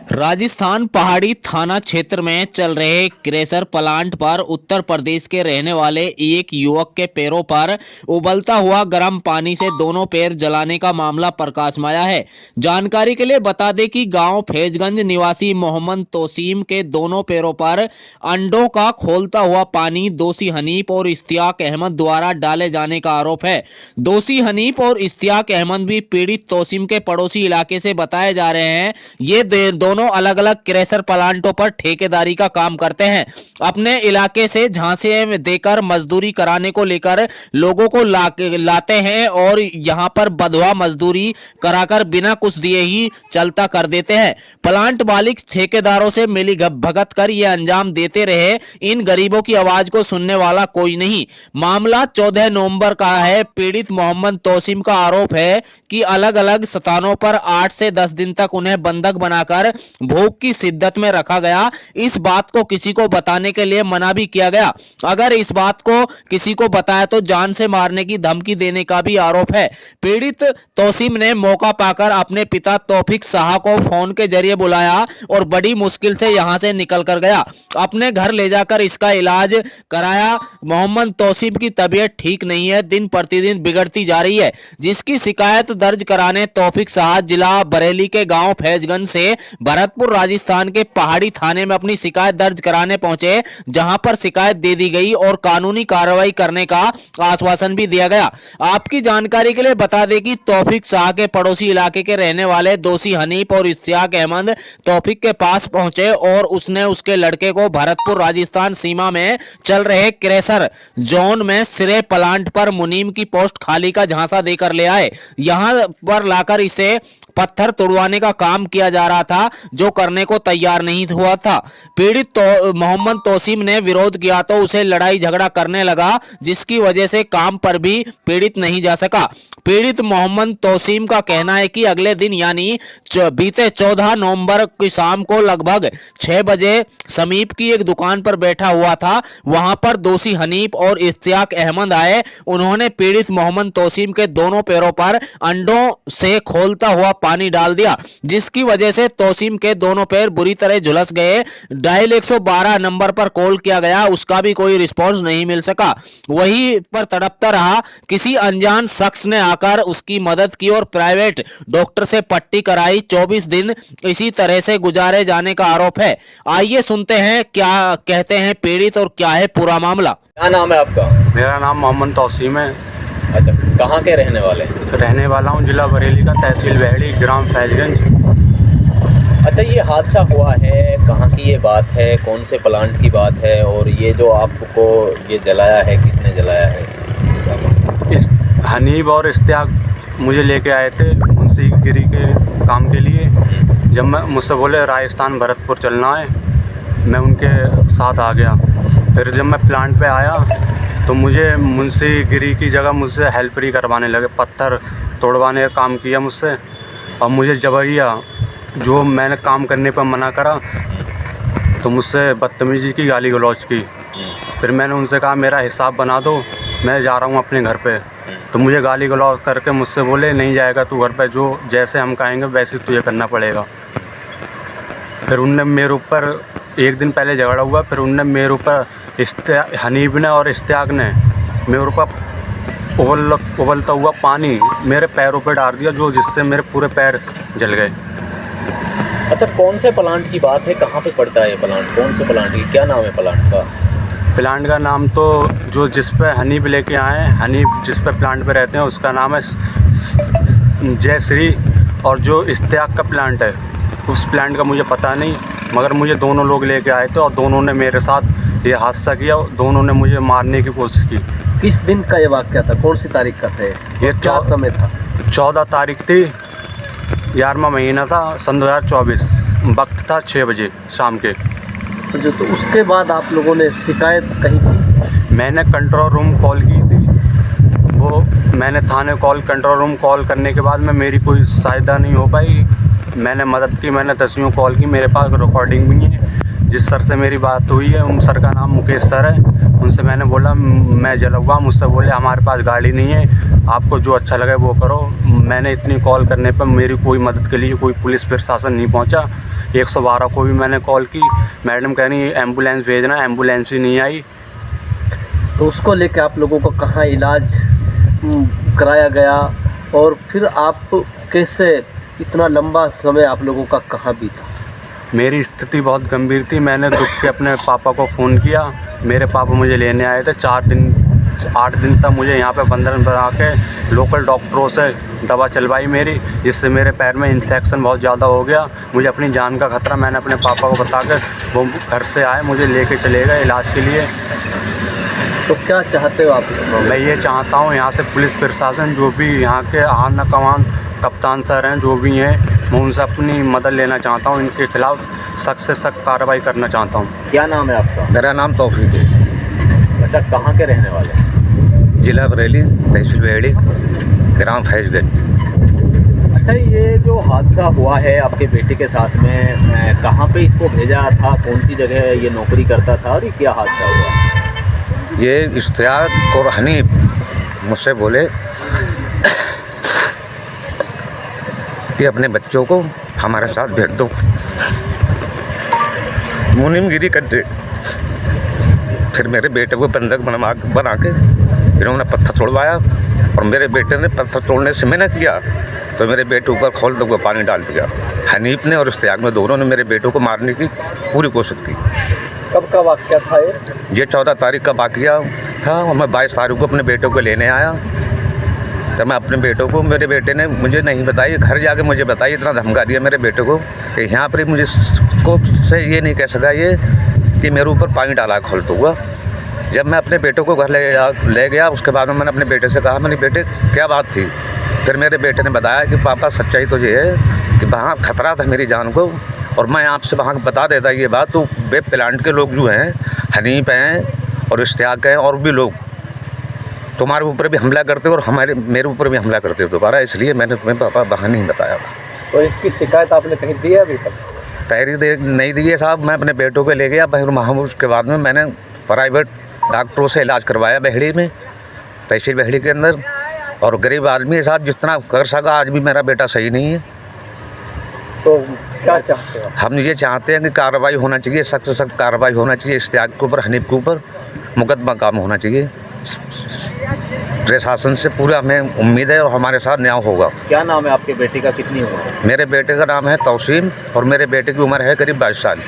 राजस्थान पहाड़ी थाना क्षेत्र में चल रहे क्रेशर प्लांट पर उत्तर प्रदेश के रहने वाले एक युवक के पैरों पर उबलता हुआ गर्म पानी से दोनों पैर जलाने का मामला प्रकाश में आया है। जानकारी के लिए बता दें कि गांव फैजगंज निवासी मोहम्मद तोसीम के दोनों पैरों पर अंडों का खोलता हुआ पानी दोषी हनीफ और इश्तियाक अहमद द्वारा डाले जाने का आरोप है। दोषी हनीफ और इश्तियाक अहमद भी पीड़ित तोसीम के पड़ोसी इलाके से बताए जा रहे हैं। ये दोनों अलग अलग क्रेशर प्लांटों पर ठेकेदारी का काम करते हैं। अपने इलाके से झांसे में देकर मजदूरी कराने को लेकर लोगों को लाते हैं और यहां पर बंधुआ मजदूरी कराकर बिना कुछ दिए ही चलता कर देते हैं। प्लांट मालिक ठेकेदारों से मिली भगत कर ये अंजाम देते रहे। इन गरीबों की आवाज को सुनने वाला कोई नहीं। मामला 14 नवंबर का है। पीड़ित मोहम्मद तोसीम का आरोप है कि अलग अलग स्थानों पर 8 से 10 दिन तक उन्हें बंधक बनाकर भूख की शिद्दत में रखा गया। इस बात को किसी को बताने के लिए मना भी किया गया। अगर इस बात को किसी को बताया तो जान से मारने की धमकी देने का भी आरोप है। पीड़ित तोसीम ने मौका पाकर अपने पिता तौफीक शाह को फोन के जरिए बुलाया और बड़ी मुश्किल से यहां से निकल कर गया। अपने घर ले जाकर इसका इलाज कराया। मोहम्मद तोसीम की तबीयत ठीक नहीं है, दिन प्रतिदिन बिगड़ती जा रही है, जिसकी शिकायत दर्ज कराने तौफीक शाह जिला बरेली के गांव फैजगंज से भरतपुर राजस्थान के पहाड़ी थाने में अपनी शिकायत दर्ज कराने पहुंचे, जहां पर शिकायत दे दी गई और कानूनी कार्रवाई करने का आश्वासन भी दिया गया। आपकी जानकारी के लिए बता दें कि तौफीक शाह के पड़ोसी इलाके के रहने वाले दोषी हनीफ और इश्तियाक अहमद तौफीक के पास पहुंचे और उसने उसके लड़के को भरतपुर राजस्थान सीमा में चल रहे क्रेशर जोन में सिरे प्लांट पर मुनीम की पोस्ट खाली का झांसा देकर ले आए। यहां पर लाकर इसे पत्थर तोड़वाने का काम किया जा रहा था, जो करने को तैयार नहीं हुआ था। पीड़ित मोहम्मद तोसीम ने विरोध किया तो उसे लड़ाई झगड़ा करने लगा, जिसकी वजह से काम पर भी पीड़ित नहीं जा सका। पीड़ित मोहम्मद तोसीम का कहना है कि अगले दिन यानी बीते 14 नवंबर की शाम को लगभग 6 बजे समीप की एक दुकान पर बैठा हुआ था। वहां पर दोषी हनीफ और इश्तियाक अहमद आए। उन्होंने पीड़ित मोहम्मद तोसीम के दोनों पैरों पर अंडों से खोलता हुआ पानी डाल दिया, जिसकी वजह से तोसीम के दोनों पैर बुरी तरह झुलस गए। डायल 112 नंबर पर कॉल किया गया, उसका भी कोई रिस्पॉन्स नहीं मिल सका। वहीं पर तड़पता रहा। किसी अनजान शख्स ने आकर उसकी मदद की और प्राइवेट डॉक्टर से पट्टी कराई। 24 दिन इसी तरह से गुजारे जाने का आरोप है। आइए सुनते हैं क्या कहते हैं पीड़ित और क्या है पूरा मामला। क्या नाम है आपका? मेरा नाम मोहम्मद तोसीम है। अच्छा, कहाँ के रहने वाले? रहने वाला हूँ जिला बरेली का, तहसील बहेड़ी, ग्राम फैजगंज। अच्छा, ये हादसा हुआ है, कहाँ की ये बात है, कौन से प्लांट की बात है, और ये जो आपको ये जलाया है किसने जलाया है? इस हनीफ और इश्तियाक मुझे लेके आए थे मुंशी गिरी के काम के लिए। जब मैं मुझसे बोले राजस्थान भरतपुर चलना है, मैं उनके साथ आ गया। फिर जब मैं प्लांट पे आया तो मुझे मुंशी गिरी की जगह मुझसे हेल्परी करवाने लगे, पत्थर तोड़वाने का काम किया मुझसे। और मुझे जबरिया, जो मैंने काम करने पर मना करा तो मुझसे बदतमीजी की, गाली गलौज की। फिर मैंने उनसे कहा मेरा हिसाब बना दो, मैं जा रहा हूँ अपने घर पे। तो मुझे गाली गलौज करके मुझसे बोले नहीं जाएगा तू घर पे, जो जैसे हम कहेंगे वैसे तुझे करना पड़ेगा। फिर उनने मेरे ऊपर, एक दिन पहले झगड़ा हुआ, फिर उनने मेरे ऊपर हनीफ ने और इश्तियाक ने मेरे ऊपर उबलता हुआ पानी मेरे पैरों पे डाल दिया, जो जिससे मेरे पूरे पैर जल गए। अच्छा, कौन से प्लांट की बात है, कहाँ पे पड़ता है ये प्लांट, कौन से प्लांट की, क्या नाम है प्लांट का? प्लांट का नाम तो जो जिस पे हनीफ लेके आए हैं, हनीफ जिस पे प्लांट पे रहते हैं उसका नाम है जय श्री, और जो इश्तियाक का प्लांट है उस प्लांट का मुझे पता नहीं, मगर मुझे दोनों लोग लेके आए थे और दोनों ने मेरे साथ ये हादसा किया। दोनों ने मुझे मारने की कोशिश की। किस दिन का ये वाक़या था, कौन सी तारीख का था ये? क्या समय था? 14 तारीख थी, 11वां महीना था, सन 2024। वक्त था 6 बजे शाम के। तो उसके बाद आप लोगों ने शिकायत कहीं की? मैंने कंट्रोल रूम कॉल की थी, वो मैंने थाने कंट्रोल रूम कॉल करने के बाद में मेरी कोई सहायता नहीं हो पाई। मैंने मदद की, मैंने 10 कॉल की, मेरे पास रिकॉर्डिंग भी है। जिस सर से मेरी बात हुई है, उन सर का नाम मुकेश सर है। उनसे मैंने बोला मैं जलवा, मुझसे बोले हमारे पास गाड़ी नहीं है, आपको जो अच्छा लगे वो करो। मैंने इतनी कॉल करने पर मेरी कोई मदद के लिए कोई पुलिस प्रशासन नहीं पहुंचा। 112 को भी मैंने कॉल की, मैडम कह रही एम्बुलेंस भेजना, एम्बुलेंस ही नहीं आई। तो उसको लेके आप लोगों को कहाँ इलाज कराया गया, और फिर आप कैसे इतना लंबा समय आप लोगों का कहाँ बीता? मेरी स्थिति बहुत गंभीर थी। मैंने दुख के अपने पापा को फ़ोन किया, मेरे पापा मुझे लेने आए थे। 8 दिन तक मुझे यहाँ पे बंधन बना के लोकल डॉक्टरों से दवा चलवाई मेरी, जिससे मेरे पैर में इन्फेक्शन बहुत ज़्यादा हो गया। मुझे अपनी जान का खतरा, मैंने अपने पापा को बता कर वो घर से आए, मुझे लेके चले गए इलाज के लिए। तो क्या चाहते हो आप इसमें? मैं ये चाहता हूँ यहाँ से पुलिस प्रशासन, जो भी यहाँ के आना कमान कप्तान सर हैं, जो भी हैं, मैं उनसे अपनी मदद लेना चाहता हूँ। इनके खिलाफ़ सख्त से सख्त कार्रवाई करना चाहता हूँ। क्या नाम है आपका? मेरा नाम तौफीक है। अच्छा, कहाँ के रहने वाले हैं? जिला बरेली, तहसील बेहड़ी, ग्राम फैजगंज। अच्छा, ये जो हादसा हुआ है आपके बेटे के साथ में, कहाँ पे इसको भेजा था, कौन सी जगह ये नौकरी करता था, और ये क्या हादसा हुआ? ये इश्तियाक और हनीफ मुझसे बोले कि अपने बच्चों को हमारे साथ भेज दो, मुनिमगिरी कर दे। फिर मेरे बेटे को बंधक बना के इन्होंने पत्थर तोड़वाया, और मेरे बेटे ने पत्थर तोड़ने से मैंने किया तो मेरे बेटे ऊपर खोल दो पानी डाल दिया। हनीफ ने और इश्तियाक ने, दोनों ने मेरे बेटों को मारने की पूरी कोशिश की। कब का वाक़या था ये? ये 14 तारीख का वाक़या था, और मैं 22 तारीख को अपने बेटों को लेने आया। तो मैं अपने बेटों को, मेरे बेटे ने मुझे नहीं बताई, घर जाके मुझे बताई, इतना धमका दिया मेरे बेटे को कि यहाँ पर मुझे को से ये नहीं कह सका ये कि मेरे ऊपर पानी डाला खोलता हुआ। जब मैं अपने बेटों को घर ले गया, उसके बाद में मैंने अपने बेटे से कहा, मैंने बेटे क्या बात थी? फिर मेरे बेटे ने बताया कि पापा सच्चाई तो ये है कि वहाँ खतरा था मेरी जान को, और मैं आपसे वहाँ बता देता ये बात, तो वे प्लांट के लोग जो हैं, हनीफ हैं और इश्तियाक हैं और भी लोग, तुम्हारे ऊपर भी हमला करते और मेरे ऊपर भी हमला करते दोबारा, इसलिए मैंने तुम्हें पापा वहाँ नहीं बताया था। तो इसकी शिकायत आपने कहीं दी है अभी तक? तहरीर नहीं दी है साहब। मैं अपने बेटों को ले गया फिर वहाँ, उसके बाद में मैंने प्राइवेट डॉक्टरों से इलाज करवाया बेहड़ी में, तहसील बेहड़ी के अंदर, और गरीब आदमी के साथ जितना कर सका, आज भी मेरा बेटा सही नहीं है। तो क्या चाहते हो? हम ये चाहते हैं कि कार्रवाई होना चाहिए, सख्त से सख्त कार्रवाई होना चाहिए इश्तियाक के ऊपर, हनीफ के ऊपर मुकदमा काम होना चाहिए। प्रशासन से पूरा हमें उम्मीद है और हमारे साथ न्याय होगा। क्या नाम है आपके बेटे का, कितनी उम्र है? मेरे बेटे का नाम है तौसीम और मेरे बेटे की उम्र है करीब 22 साल।